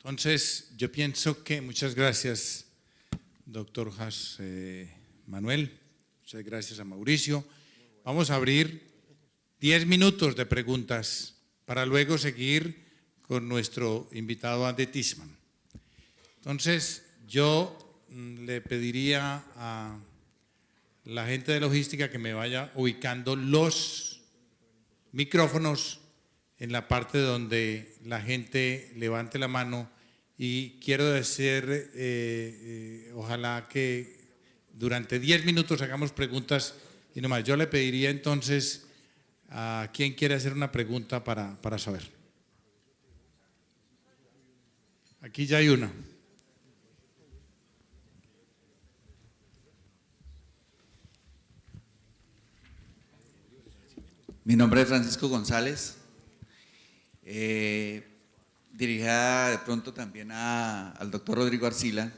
Entonces, yo pienso que, muchas gracias, doctor Manuel, muchas gracias a Mauricio. Vamos a abrir 10 minutos de preguntas para luego seguir con nuestro invitado Andy Tishman. Entonces, yo le pediría a la gente de logística que me vaya ubicando los micrófonos en la parte donde la gente levante la mano, y quiero decir, ojalá que durante 10 minutos hagamos preguntas y nomás. Yo le pediría entonces a quien quiere hacer una pregunta para saber. Aquí ya hay una. Mi nombre es Francisco González, dirigida de pronto también al doctor Rodrigo Arcila,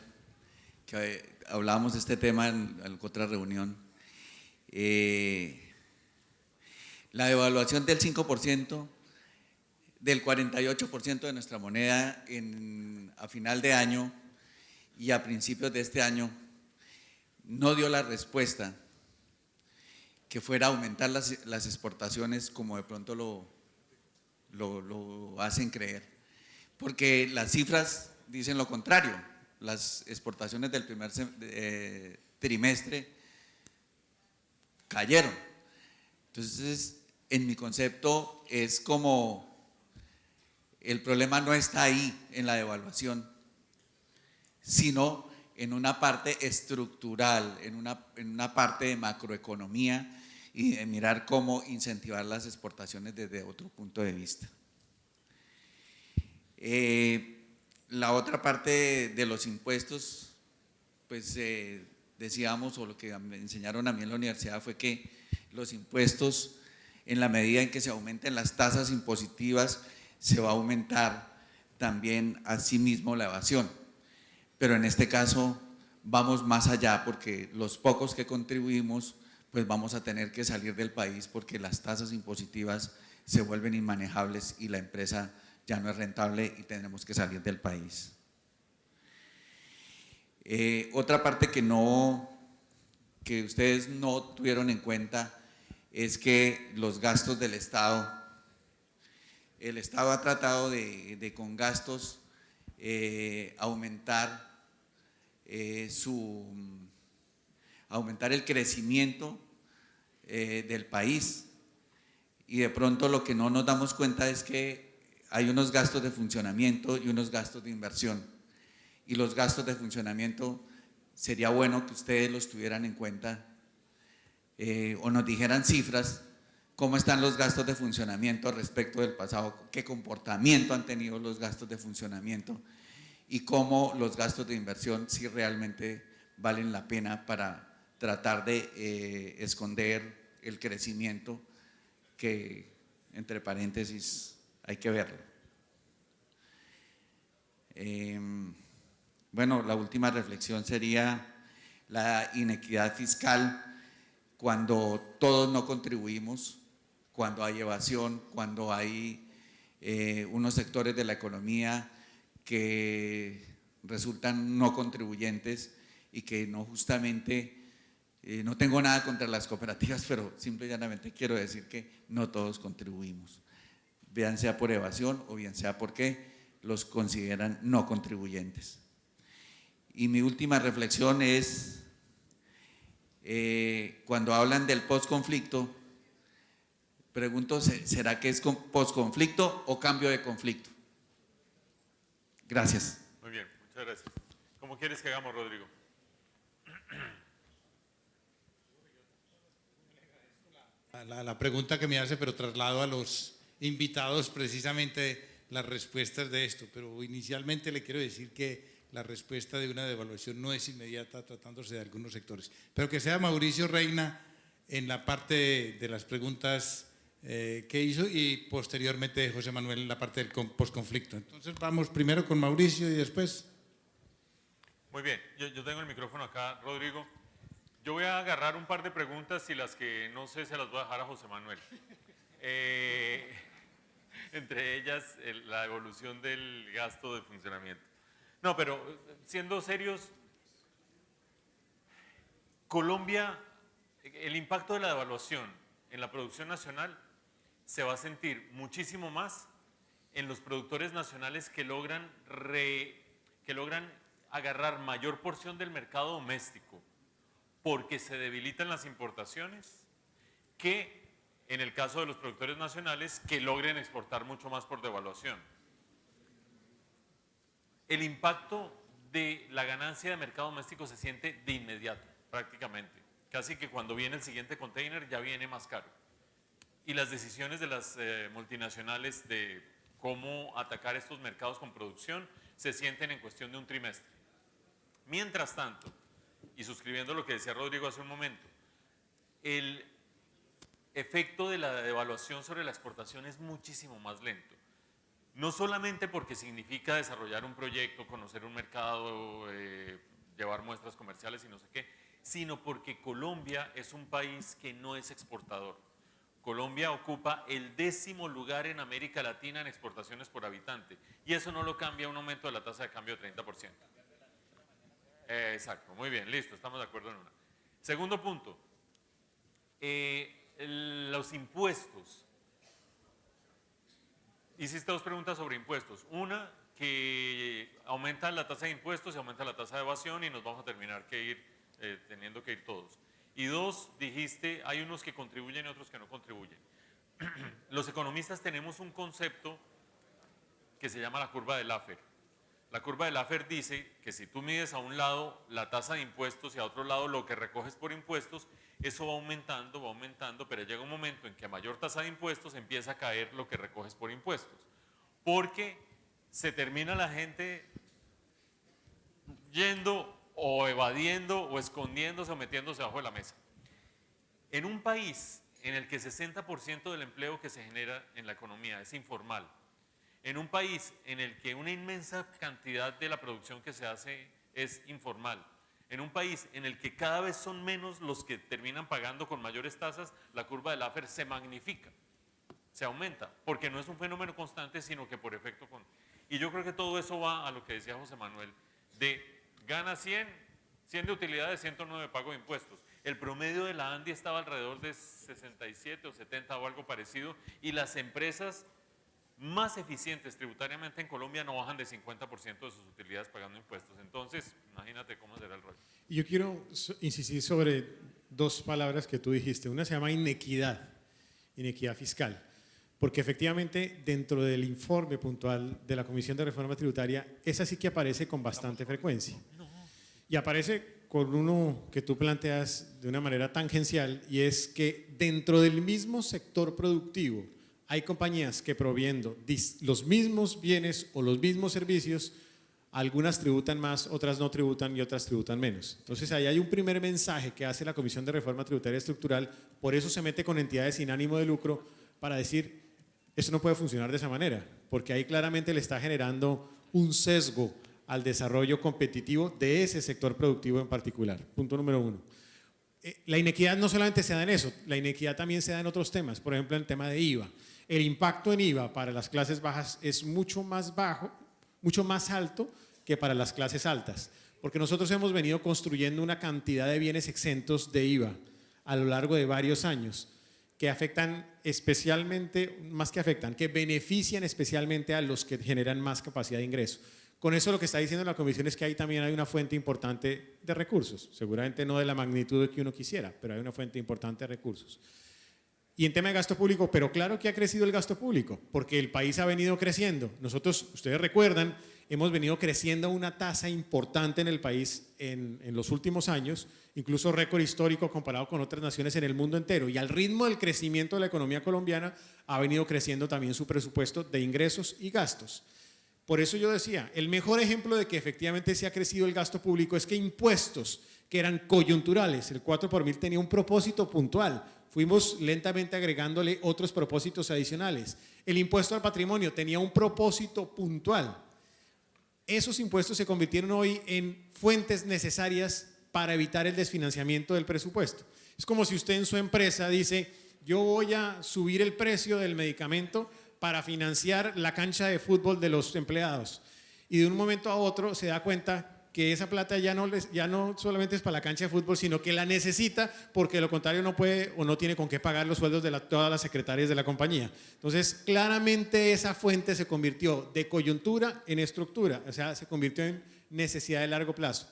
que hablábamos de este tema en otra reunión. La devaluación del 5%, del 48% de nuestra moneda a final de año y a principios de este año no dio la respuesta que fuera a aumentar las exportaciones como de pronto lo hacen creer, porque las cifras dicen lo contrario. Las exportaciones del primer trimestre cayeron. Entonces, en mi concepto es como el problema no está ahí en la devaluación, sino en una parte estructural, en una parte de macroeconomía y de mirar cómo incentivar las exportaciones desde otro punto de vista. La otra parte de los impuestos, pues decíamos, o lo que me enseñaron a mí en la universidad fue que los impuestos, en la medida en que se aumenten las tasas impositivas, se va a aumentar también asimismo la evasión. Pero en este caso vamos más allá, porque los pocos que contribuimos pues vamos a tener que salir del país porque las tasas impositivas se vuelven inmanejables y la empresa ya no es rentable y tendremos que salir del país. Otra parte que ustedes no tuvieron en cuenta es que los gastos del Estado, el Estado ha tratado de con gastos aumentar el crecimiento del país, y de pronto lo que no nos damos cuenta es que hay unos gastos de funcionamiento y unos gastos de inversión, y los gastos de funcionamiento sería bueno que ustedes los tuvieran en cuenta o nos dijeran cifras, cómo están los gastos de funcionamiento respecto del pasado, qué comportamiento han tenido los gastos de funcionamiento y cómo los gastos de inversión si realmente valen la pena para tratar de esconder el crecimiento que, entre paréntesis, hay que verlo. Bueno, la última reflexión sería la inequidad fiscal cuando todos no contribuimos, cuando hay evasión, cuando hay unos sectores de la economía que resultan no contribuyentes y que no justamente, no tengo nada contra las cooperativas, pero simple y llanamente quiero decir que no todos contribuimos, bien sea por evasión o bien sea porque los consideran no contribuyentes. Y mi última reflexión es, cuando hablan del posconflicto, pregunto, ¿será que es posconflicto o cambio de conflicto? Gracias. Muy bien, muchas gracias. ¿Cómo quieres que hagamos, Rodrigo? La pregunta que me hace, pero traslado a los invitados precisamente las respuestas de esto, pero inicialmente le quiero decir que la respuesta de una devaluación no es inmediata tratándose de algunos sectores, pero que sea Mauricio Reina en la parte de las preguntas que hizo y posteriormente José Manuel en la parte del posconflicto. Entonces vamos primero con Mauricio y después. Muy bien, yo tengo el micrófono acá, Rodrigo. Yo voy a agarrar un par de preguntas y las que no sé se las voy a dejar a José Manuel. entre ellas la evolución del gasto de funcionamiento. No, pero siendo serios, Colombia, el impacto de la devaluación en la producción nacional se va a sentir muchísimo más en los productores nacionales que logran agarrar mayor porción del mercado doméstico porque se debilitan las importaciones, que en el caso de los productores nacionales que logren exportar mucho más por devaluación. El impacto de la ganancia de mercado doméstico se siente de inmediato, prácticamente. Casi que cuando viene el siguiente container ya viene más caro. Y las decisiones de las multinacionales de cómo atacar estos mercados con producción se sienten en cuestión de un trimestre. Mientras tanto, y suscribiendo lo que decía Rodrigo hace un momento, el efecto de la devaluación sobre la exportación es muchísimo más lento. No solamente porque significa desarrollar un proyecto, conocer un mercado, llevar muestras comerciales y no sé qué, sino porque Colombia es un país que no es exportador. Colombia ocupa el 10º lugar en América Latina en exportaciones por habitante, y eso no lo cambia un aumento de la tasa de cambio de 30%. Exacto, muy bien, listo, estamos de acuerdo en una. Segundo punto, los impuestos. Hiciste dos preguntas sobre impuestos. Una, que aumenta la tasa de impuestos y aumenta la tasa de evasión y nos vamos a terminar que ir, teniendo que ir todos. Y dos, dijiste, hay unos que contribuyen y otros que no contribuyen. Los economistas tenemos un concepto que se llama la curva de Laffer. La curva de Laffer dice que si tú mides a un lado la tasa de impuestos y a otro lado lo que recoges por impuestos, eso va aumentando, pero llega un momento en que a mayor tasa de impuestos empieza a caer lo que recoges por impuestos. Porque se termina la gente yendo o evadiendo o escondiéndose o metiéndose abajo de la mesa. En un país en el que 60% del empleo que se genera en la economía es informal, en un país en el que una inmensa cantidad de la producción que se hace es informal, en un país en el que cada vez son menos los que terminan pagando con mayores tasas, la curva de Laffer se magnifica, se aumenta, porque no es un fenómeno constante, sino que por efecto. Y yo creo que todo eso va a lo que decía José Manuel, de gana 100 de utilidades, 109 de pago de impuestos. El promedio de la ANDI estaba alrededor de 67 o 70 o algo parecido, y las empresas más eficientes tributariamente en Colombia no bajan de 50% de sus utilidades pagando impuestos. Entonces, imagínate cómo será el rollo. Yo quiero insistir sobre dos palabras que tú dijiste. Una se llama inequidad fiscal, porque efectivamente dentro del informe puntual de la Comisión de Reforma Tributaria, esa sí que aparece con bastante frecuencia. Y aparece con uno que tú planteas de una manera tangencial, y es que dentro del mismo sector productivo hay compañías que proviendo los mismos bienes o los mismos servicios, algunas tributan más, otras no tributan y otras tributan menos. Entonces ahí hay un primer mensaje que hace la Comisión de Reforma Tributaria Estructural, por eso se mete con entidades sin ánimo de lucro para decir, esto no puede funcionar de esa manera, porque ahí claramente le está generando un sesgo al desarrollo competitivo de ese sector productivo en particular. Punto número uno. La inequidad no solamente se da en eso, la inequidad también se da en otros temas, por ejemplo en el tema de IVA. El impacto en IVA para las clases bajas es mucho más bajo, mucho más alto que para las clases altas, porque nosotros hemos venido construyendo una cantidad de bienes exentos de IVA a lo largo de varios años que afectan especialmente, más que afectan, que benefician especialmente a los que generan más capacidad de ingreso. Con eso lo que está diciendo la Comisión es que ahí también hay una fuente importante de recursos, seguramente no de la magnitud que uno quisiera, pero hay una fuente importante de recursos. Y en tema de gasto público, pero claro que ha crecido el gasto público, porque el país ha venido creciendo. Nosotros, ustedes recuerdan, hemos venido creciendo a una tasa importante en el país en los últimos años, incluso récord histórico comparado con otras naciones en el mundo entero. Y al ritmo del crecimiento de la economía colombiana ha venido creciendo también su presupuesto de ingresos y gastos. Por eso yo decía, el mejor ejemplo de que efectivamente se ha crecido el gasto público es que impuestos que eran coyunturales, el 4 por mil tenía un propósito puntual, fuimos lentamente agregándole otros propósitos adicionales. El impuesto al patrimonio tenía un propósito puntual. Esos impuestos se convirtieron hoy en fuentes necesarias para evitar el desfinanciamiento del presupuesto. Es como si usted en su empresa dice, yo voy a subir el precio del medicamento para financiar la cancha de fútbol de los empleados. Y de un momento a otro se da cuenta que esa plata ya no solamente es para la cancha de fútbol, sino que la necesita porque de lo contrario no puede o no tiene con qué pagar los sueldos de todas las secretarias de la compañía. Entonces, claramente esa fuente se convirtió de coyuntura en estructura, o sea, se convirtió en necesidad de largo plazo.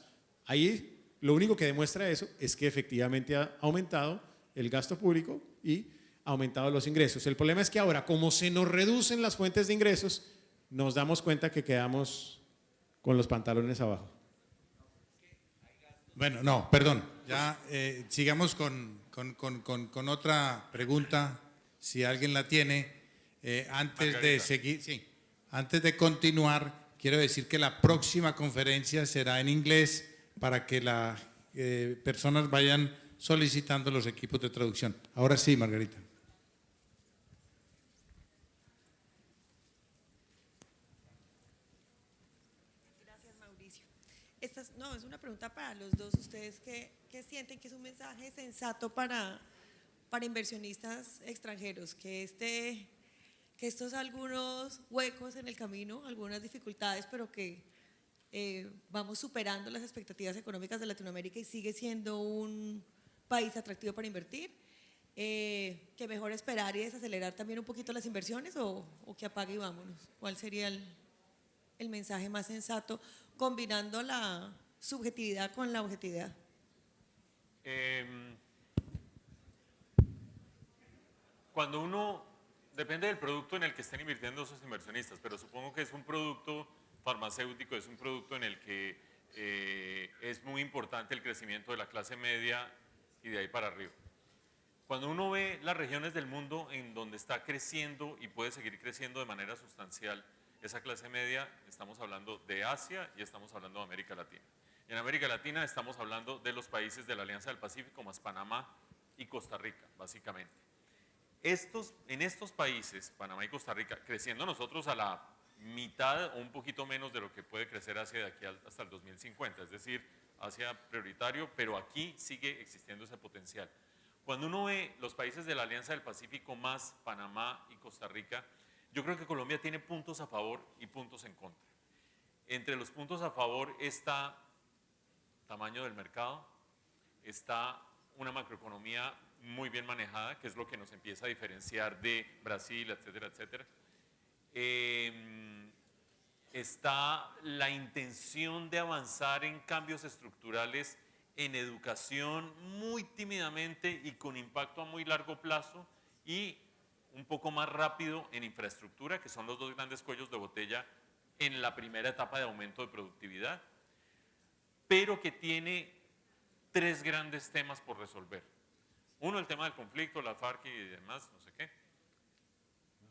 Ahí lo único que demuestra eso es que efectivamente ha aumentado el gasto público y ha aumentado los ingresos. El problema es que ahora, como se nos reducen las fuentes de ingresos, nos damos cuenta que quedamos con los pantalones abajo. Bueno, no, perdón. Ya sigamos con otra pregunta, si alguien la tiene. Antes Margarita. de seguir, sí, antes de continuar, quiero decir que la próxima conferencia será en inglés para que las personas vayan solicitando los equipos de traducción. Ahora sí, Margarita. Gracias, Mauricio. Es una pregunta para los dos. ¿Ustedes qué sienten que es un mensaje sensato para inversionistas extranjeros? Que estos algunos huecos en el camino, algunas dificultades, pero que vamos superando las expectativas económicas de Latinoamérica y sigue siendo un país atractivo para invertir. ¿Que mejor esperar y desacelerar también un poquito las inversiones o que apague y vámonos? ¿Cuál sería el mensaje más sensato combinando la subjetividad con la objetividad? Cuando uno, depende del producto en el que estén invirtiendo esos inversionistas, pero supongo que es un producto farmacéutico, es un producto en el que es muy importante el crecimiento de la clase media y de ahí para arriba. Cuando uno ve las regiones del mundo en donde está creciendo y puede seguir creciendo de manera sustancial esa clase media, estamos hablando de Asia y estamos hablando de América Latina. Y en América Latina estamos hablando de los países de la Alianza del Pacífico, más Panamá y Costa Rica, básicamente. En estos países, Panamá y Costa Rica, creciendo nosotros a la mitad o un poquito menos de lo que puede crecer Asia de aquí hasta el 2050, es decir, Asia prioritario, pero aquí sigue existiendo ese potencial. Cuando uno ve los países de la Alianza del Pacífico más Panamá y Costa Rica, yo creo que Colombia tiene puntos a favor y puntos en contra. Entre los puntos a favor está tamaño del mercado, está una macroeconomía muy bien manejada, que es lo que nos empieza a diferenciar de Brasil, etcétera, etcétera. Está la intención de avanzar en cambios estructurales en educación muy tímidamente y con impacto a muy largo plazo, y un poco más rápido en infraestructura, que son los dos grandes cuellos de botella en la primera etapa de aumento de productividad, pero que tiene tres grandes temas por resolver. Uno, el tema del conflicto, la FARC y demás, no sé qué.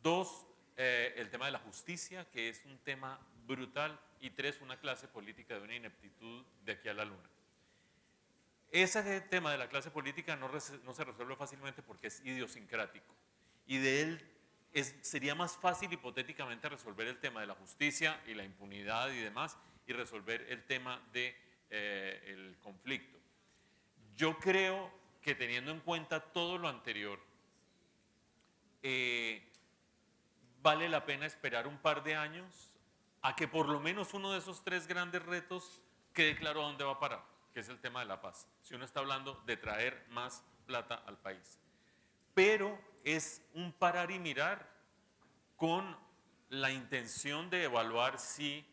Dos, el tema de la justicia, que es un tema brutal. Y tres, una clase política de una ineptitud de aquí a la luna. Ese tema de la clase política no se resuelve fácilmente porque es idiosincrático. Y de él sería más fácil hipotéticamente resolver el tema de la justicia y la impunidad y demás, y resolver el tema del conflicto. Yo creo que teniendo en cuenta todo lo anterior, vale la pena esperar un par de años a que por lo menos uno de esos tres grandes retos quede claro a dónde va a parar, que es el tema de la paz. Si uno está hablando de traer más plata al país. Pero es un parar y mirar con la intención de evaluar si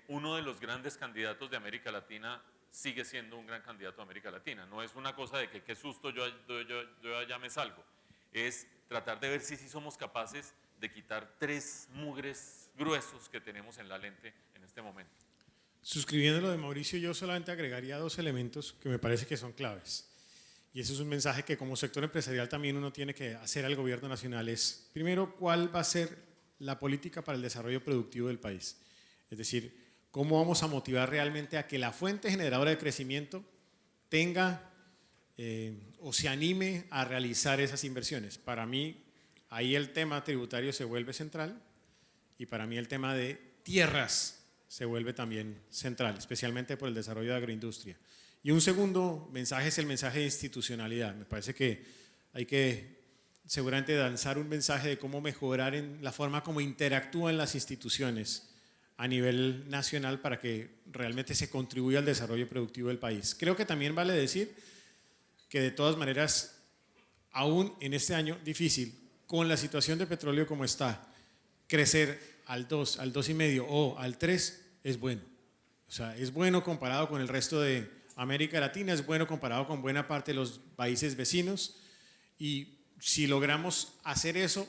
uno de los grandes candidatos de América Latina sigue siendo un gran candidato a América Latina. No es una cosa de que qué susto, yo allá me salgo. Es tratar de ver si sí somos capaces de quitar tres mugres gruesos que tenemos en la lente en este momento. Suscribiendo lo de Mauricio, yo solamente agregaría dos elementos que me parece que son claves. Y ese es un mensaje que como sector empresarial también uno tiene que hacer al gobierno nacional. Es, primero, ¿cuál va a ser la política para el desarrollo productivo del país? Es decir, ¿cómo vamos a motivar realmente a que la fuente generadora de crecimiento tenga o se anime a realizar esas inversiones? Para mí, ahí el tema tributario se vuelve central, y para mí el tema de tierras se vuelve también central, especialmente por el desarrollo de agroindustria. Y un segundo mensaje es el mensaje de institucionalidad. Me parece que hay que seguramente lanzar un mensaje de cómo mejorar en la forma como interactúan las instituciones a nivel nacional para que realmente se contribuya al desarrollo productivo del país. Creo que también vale decir que de todas maneras, aún en este año difícil, con la situación de petróleo como está, crecer al 2, al 2,5 o al 3 es bueno. O sea, es bueno comparado con el resto de América Latina, es bueno comparado con buena parte de los países vecinos, y si logramos hacer eso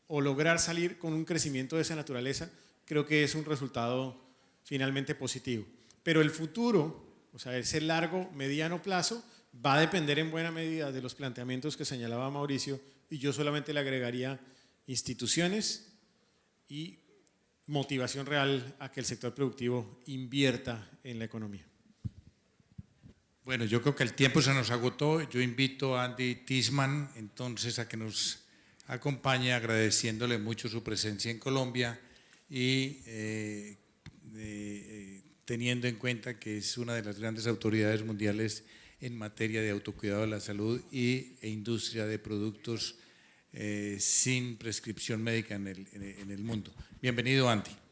o lograr salir con un crecimiento de esa naturaleza, creo que es un resultado finalmente positivo. Pero el futuro, o sea, ese largo, mediano plazo, va a depender en buena medida de los planteamientos que señalaba Mauricio, y yo solamente le agregaría instituciones y motivación real a que el sector productivo invierta en la economía. Bueno, yo creo que el tiempo se nos agotó. Yo invito a Andy Tisman entonces a que nos acompañe, agradeciéndole mucho su presencia en Colombia y teniendo en cuenta que es una de las grandes autoridades mundiales en materia de autocuidado de la salud e industria de productos sin prescripción médica en el mundo. Bienvenido, Andy.